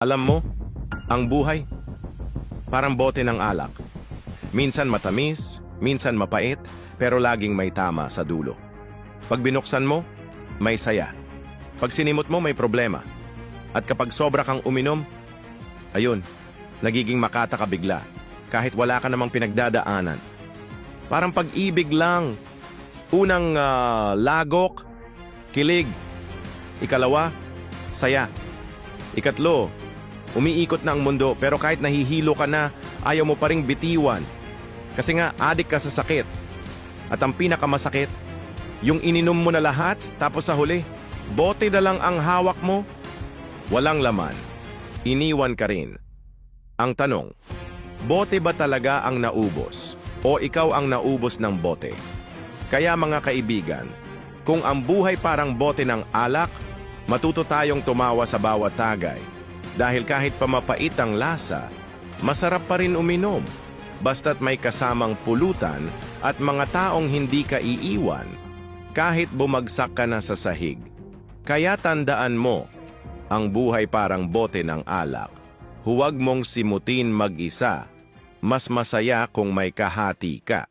Alam mo, ang buhay, parang bote ng alak. Minsan matamis, minsan mapait, pero laging may tama sa dulo. Pag binuksan mo, may saya. Pag sinimot mo, may problema. At kapag sobra kang uminom, ayun, nagiging makata ka bigla, kahit wala ka namang pinagdadaanan. Parang pag-ibig lang. Unang lagok, kilig. Ikalawa, saya. Ikatlo, umiikot na ang mundo pero kahit nahihilo ka na, ayaw mo pa ring bitiwan. Kasi nga, adik ka sa sakit. At ang pinakamasakit, yung ininom mo na lahat tapos sa huli, bote na lang ang hawak mo. Walang laman. Iniwan ka rin. Ang tanong, bote ba talaga ang naubos? O ikaw ang naubos ng bote? Kaya mga kaibigan, kung ang buhay parang bote ng alak, matuto tayong tumawa sa bawat tagay. Dahil kahit pamapait ang lasa, masarap pa rin uminom. Basta't may kasamang pulutan at mga taong hindi ka iiwan, kahit bumagsak ka na sa sahig. Kaya tandaan mo, ang buhay parang bote ng alak. Huwag mong simutin mag-isa. Mas masaya kung may kahati ka.